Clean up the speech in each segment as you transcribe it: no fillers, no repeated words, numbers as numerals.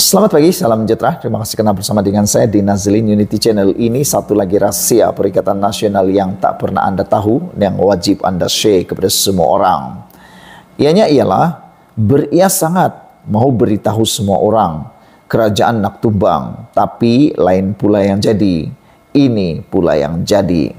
Selamat pagi, salam sejahtera. Terima kasih karena bersama dengan saya di Nazlin Unity Channel. Ini satu lagi rahasia Perikatan Nasional yang tak pernah Anda tahu, yang wajib Anda share kepada semua orang. Ianya ialah, beria sangat mau beritahu semua orang, kerajaan nak tumbang, tapi lain pula yang jadi. Ini pula yang jadi.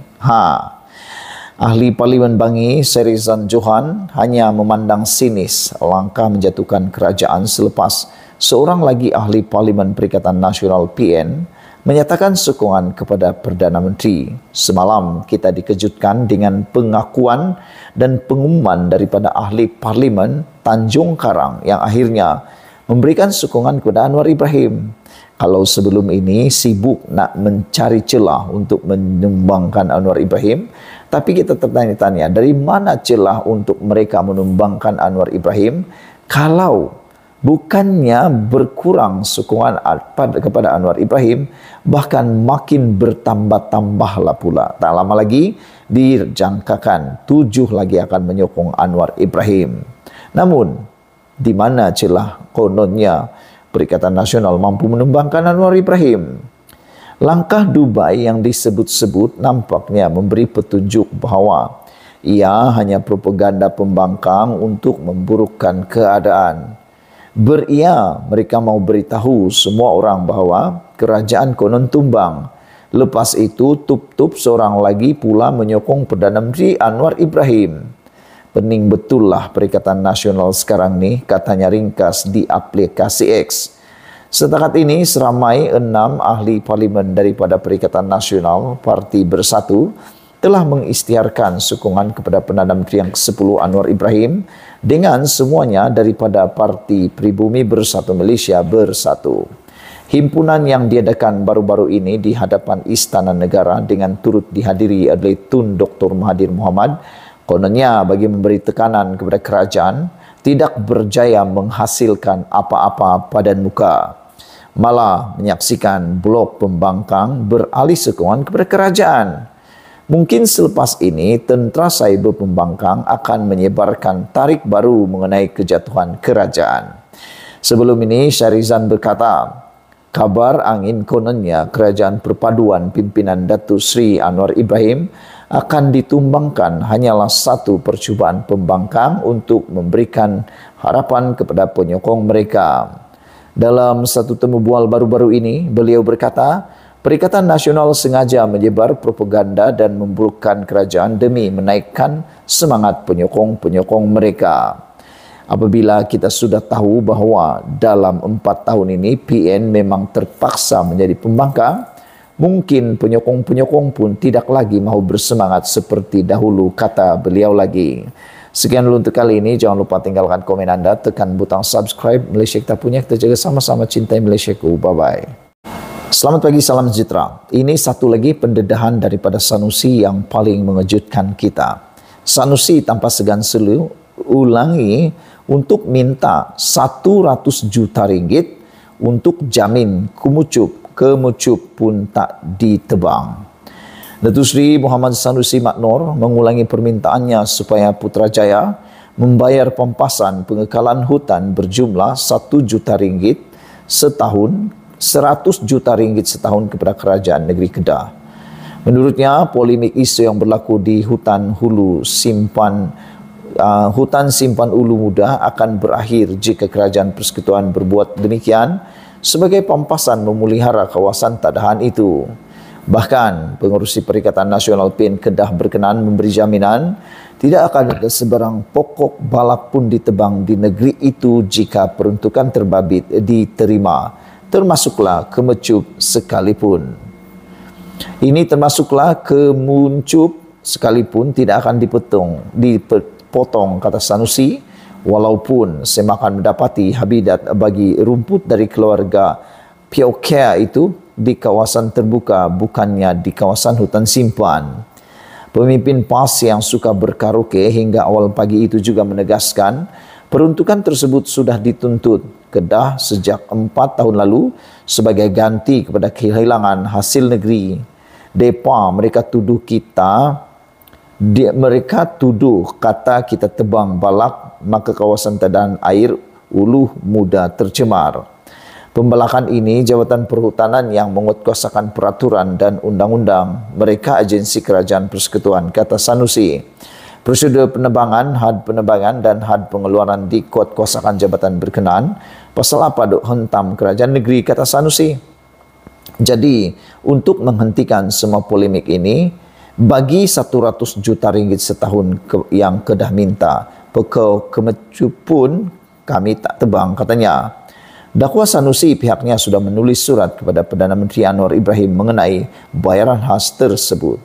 Ahli Parlimen Bangi, Serizan Johan, hanya memandang sinis langkah menjatuhkan kerajaan selepas seorang lagi ahli Parlimen Perikatan Nasional PN menyatakan sokongan kepada Perdana Menteri. Semalam kita dikejutkan dengan pengakuan dan pengumuman daripada ahli Parlimen Tanjung Karang yang akhirnya memberikan sokongan kepada Anwar Ibrahim. Kalau sebelum ini sibuk nak mencari celah untuk menumbangkan Anwar Ibrahim, tapi kita tertanya-tanya dari mana celah untuk mereka menumbangkan Anwar Ibrahim kalau bukannya berkurang sokongan kepada Anwar Ibrahim, bahkan makin bertambah-tambahlah pula. Tak lama lagi dijangkakan 7 lagi akan menyokong Anwar Ibrahim. Namun, di mana celah kononnya Perikatan Nasional mampu menumbangkan Anwar Ibrahim? Langkah Dubai yang disebut-sebut nampaknya memberi petunjuk bahawa ia hanya propaganda pembangkang untuk memburukkan keadaan. Beria mereka mau beritahu semua orang bahawa kerajaan konon tumbang. Lepas itu tup-tup seorang lagi pula menyokong Perdana Menteri Anwar Ibrahim. Pening betul lah Perikatan Nasional sekarang ni, katanya ringkas di aplikasi X. Setakat ini seramai 6 ahli parlimen daripada Perikatan Nasional Parti Bersatu telah mengisytiharkan sokongan kepada Perdana Menteri yang ke-10 Anwar Ibrahim dengan semuanya daripada Parti Pribumi Bersatu Malaysia Bersatu. Himpunan yang diadakan baru-baru ini di hadapan Istana Negara dengan turut dihadiri oleh Tun Dr. Mahathir Mohamad, kononnya bagi memberi tekanan kepada kerajaan tidak berjaya menghasilkan apa-apa padan muka, malah menyaksikan blok pembangkang beralih sokongan kepada kerajaan. Mungkin selepas ini tentera cyber pembangkang akan menyebarkan tarik baru mengenai kejatuhan kerajaan. Sebelum ini Syarizan berkata, kabar angin kononnya kerajaan perpaduan pimpinan Datuk Seri Anwar Ibrahim akan ditumbangkan hanyalah satu percubaan pembangkang untuk memberikan harapan kepada penyokong mereka. Dalam satu temu bual baru-baru ini, beliau berkata, Perikatan Nasional sengaja menyebar propaganda dan memburukkan kerajaan demi menaikkan semangat penyokong-penyokong mereka. Apabila kita sudah tahu bahawa dalam 4 tahun ini PN memang terpaksa menjadi pembangkang, mungkin penyokong-penyokong pun tidak lagi mahu bersemangat seperti dahulu, kata beliau lagi. Sekian dulu untuk kali ini. Jangan lupa tinggalkan komen anda, tekan butang subscribe. Malaysia kita punya, kita jaga sama-sama, cintai Malaysiaku. Bye-bye. Selamat pagi, salam sejahtera. Ini satu lagi pendedahan daripada Sanusi yang paling mengejutkan kita. Sanusi tanpa segan-selu ulangi untuk minta 100 juta ringgit untuk jamin kemucup pun tak ditebang. Datuk Seri Muhammad Sanusi Maknor mengulangi permintaannya supaya Putrajaya membayar pampasan pengekalan hutan berjumlah 1 juta ringgit setahun, 100 juta ringgit setahun kepada kerajaan negeri Kedah. Menurutnya, polemik isu yang berlaku di hutan simpan Ulu Muda akan berakhir jika kerajaan persekutuan berbuat demikian sebagai pampasan memelihara kawasan tadahan itu. Bahkan, pengerusi Perikatan Nasional PN Kedah berkenan memberi jaminan tidak akan ada sebarang pokok balak pun ditebang di negeri itu jika peruntukan terbabit diterima, termasuklah kemecup sekalipun. Ini termasuklah kemuncup sekalipun tidak akan dipotong, kata Sanusi, walaupun semakan mendapati habitat bagi rumput dari keluarga Piokea itu di kawasan terbuka, bukannya di kawasan hutan simpan. Pemimpin PAS yang suka berkaraoke hingga awal pagi itu juga menegaskan peruntukan tersebut sudah dituntut Kedah sejak 4 tahun lalu sebagai ganti kepada kehilangan hasil negeri. Mereka tuduh kata kita tebang balak, maka kawasan tadahan air Ulu Muda tercemar. Pembelakan ini Jabatan Perhutanan yang menguatkuasakan peraturan dan undang-undang. Mereka agensi kerajaan persekutuan, kata Sanusi. Prosedur penerbangan, had penerbangan dan had pengeluaran dikuatkuasakan jabatan berkenaan. Pasal apa duk hentam kerajaan negeri, kata Sanusi. Jadi, untuk menghentikan semua polemik ini, bagi 100 juta ringgit setahun yang kedah minta, pekau kemecu pun kami tak tebang, katanya. Dakwa Sanusi pihaknya sudah menulis surat kepada Perdana Menteri Anwar Ibrahim mengenai bayaran khas tersebut.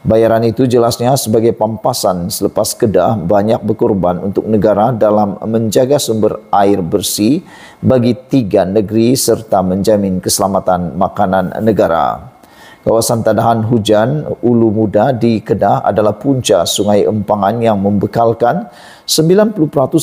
Bayaran itu jelasnya sebagai pampasan selepas Kedah banyak berkorban untuk negara dalam menjaga sumber air bersih bagi 3 negeri serta menjamin keselamatan makanan negara. Kawasan tadahan hujan Ulu Muda di Kedah adalah punca Sungai Empangan yang membekalkan 90%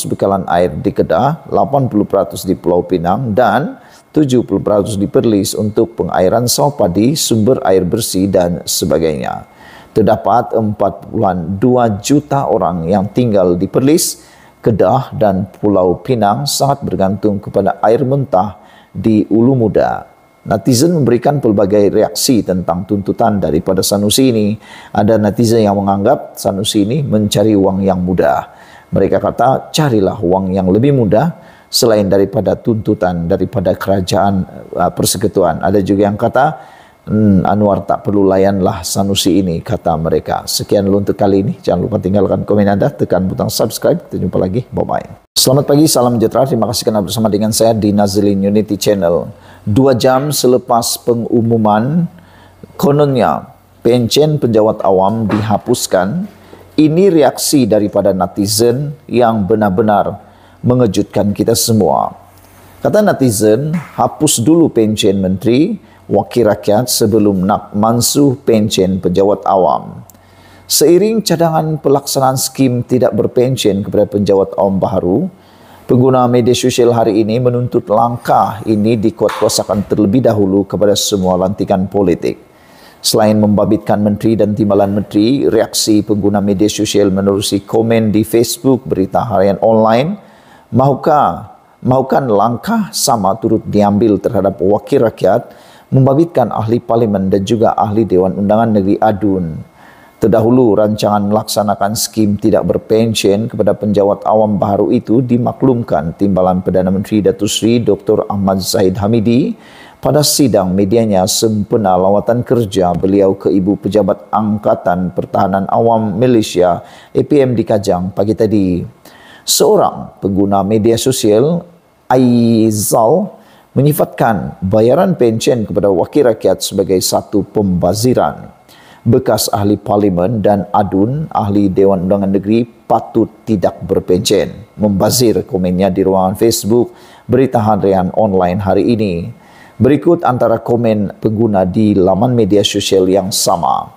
bekalan air di Kedah, 80% di Pulau Pinang dan 70% di Perlis untuk pengairan sawah padi, sumber air bersih dan sebagainya. Terdapat 4.2 juta orang yang tinggal di Perlis, Kedah dan Pulau Pinang sangat bergantung kepada air mentah di Ulu Muda. Netizen memberikan pelbagai reaksi tentang tuntutan daripada Sanusi ini. Ada netizen yang menganggap Sanusi ini mencari wang yang mudah. Mereka kata, carilah wang yang lebih mudah selain daripada tuntutan daripada kerajaan persekutuan. Ada juga yang kata, Anwar tak perlu layanlah Sanusi ini, kata mereka. Sekian dulu untuk kali ini. Jangan lupa tinggalkan komen anda, tekan butang subscribe. Kita jumpa lagi. Bye-bye. Selamat pagi, salam sejahtera. Terima kasih kerana bersama dengan saya di Nazilin Unity Channel. 2 jam selepas pengumuman, kononnya pencen penjawat awam dihapuskan. Ini reaksi daripada netizen yang benar-benar mengejutkan kita semua. Kata netizen, hapus dulu pencen menteri, wakil rakyat sebelum nak mansuh pencen pejabat awam. Seiring cadangan pelaksanaan skim tidak berpencen kepada penjawat awam baharu, pengguna media sosial hari ini menuntut langkah ini dikuatkuasakan terlebih dahulu kepada semua lantikan politik. Selain membabitkan menteri dan timbalan menteri, reaksi pengguna media sosial menerusi komen di Facebook berita harian online, mahukan langkah sama turut diambil terhadap wakil rakyat, membabitkan ahli parlimen dan juga ahli Dewan Undangan Negeri Adun. Terdahulu, rancangan melaksanakan skim tidak berpencen kepada penjawat awam baharu itu dimaklumkan Timbalan Perdana Menteri Datuk Seri Dr. Ahmad Zahid Hamidi pada sidang medianya sempena lawatan kerja beliau ke Ibu Pejabat Angkatan Pertahanan Awam Malaysia APM di Kajang pagi tadi. Seorang pengguna media sosial, Aizal, menyifatkan bayaran pencen kepada wakil rakyat sebagai satu pembaziran. Bekas ahli parlimen dan adun ahli Dewan Undangan Negeri patut tidak berpencen. Membazir komennya di ruangan Facebook berita harian online hari ini. Berikut antara komen pengguna di laman media sosial yang sama.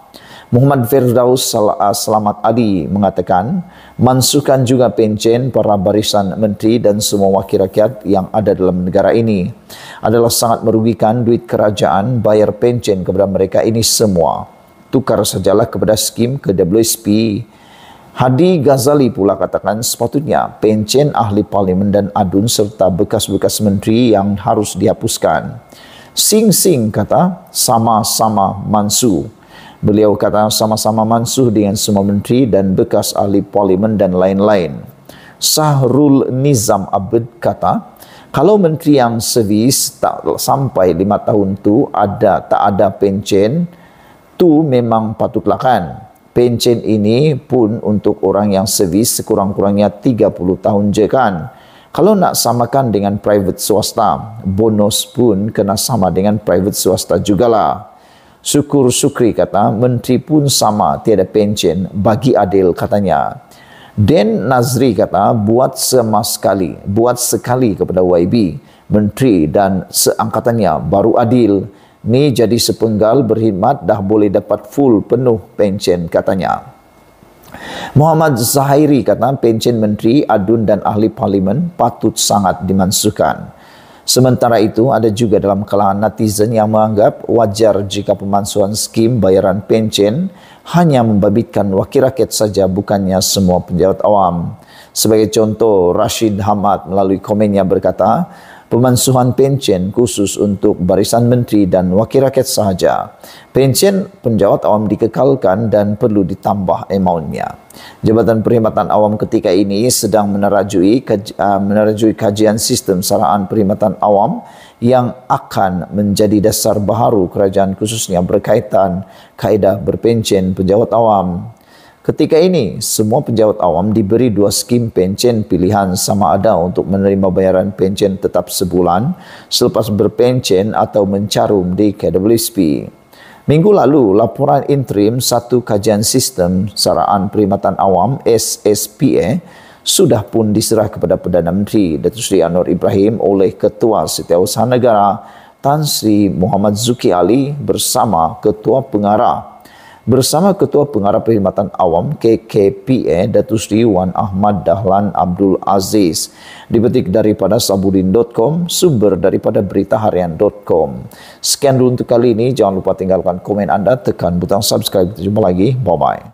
Muhammad Firdaus Selamat Adi mengatakan, mansuhkan juga pencen para barisan menteri dan semua wakil rakyat yang ada dalam negara ini. Adalah sangat merugikan duit kerajaan bayar pencen kepada mereka ini semua. Tukar sajalah kepada skim ke WSP. Hadi Ghazali pula katakan sepatutnya pencen ahli parlimen dan adun serta bekas-bekas menteri yang harus dihapuskan. Sing-sing kata sama-sama mansuh. Beliau kata sama-sama mansuh dengan semua menteri dan bekas ahli parlimen dan lain-lain. Sahrul Nizam Abed kata, kalau menteri yang servis tak sampai 5 tahun tu tak ada pencen, tu memang patutlah kan. Pencen ini pun untuk orang yang servis sekurang-kurangnya 30 tahun je kan. Kalau nak samakan dengan private swasta, bonus pun kena sama dengan private swasta jugalah. Syukur-syukri kata, menteri pun sama tiada pencen, bagi adil katanya. Den Nazri kata, buat sekali kepada YB, menteri dan seangkatannya baru adil. Ni jadi sepenggal berkhidmat dah boleh dapat full penuh pencen katanya. Muhammad Zahiri kata pencen menteri, adun dan ahli parlimen patut sangat dimansuhkan. Sementara itu ada juga dalam kalangan netizen yang menganggap wajar jika pemansuhan skim bayaran pencen hanya membabitkan wakil rakyat saja bukannya semua pejabat awam. Sebagai contoh, Rashid Hamad melalui komennya berkata, pemansuhan pencen khusus untuk barisan menteri dan wakil rakyat sahaja. Pencen penjawat awam dikekalkan dan perlu ditambah amaunnya. Jabatan Perkhidmatan Awam ketika ini sedang menerajui kajian sistem saraan perkhidmatan awam yang akan menjadi dasar baharu kerajaan khususnya berkaitan kaedah berpencen pejabat awam. Ketika ini, semua pejabat awam diberi 2 skim pencen pilihan sama ada untuk menerima bayaran pencen tetap sebulan selepas berpencen atau mencarum di KWSP. Minggu lalu, laporan interim satu kajian sistem saraan perkhidmatan awam SSPA sudah pun diserah kepada Perdana Menteri Datuk Seri Anwar Ibrahim oleh Ketua Setiausaha Negara Tan Sri Muhammad Zuki Ali bersama Ketua Pengarah. Bersama Ketua Pengarah Perkhidmatan Awam KKPA Datuk Seri Wan Ahmad Dahlan Abdul Aziz. Dipetik daripada sabudin.com, sumber daripada beritaharian.com. Sekian dulu untuk kali ini. Jangan lupa tinggalkan komen anda, tekan butang subscribe. Kita jumpa lagi. Bye-bye.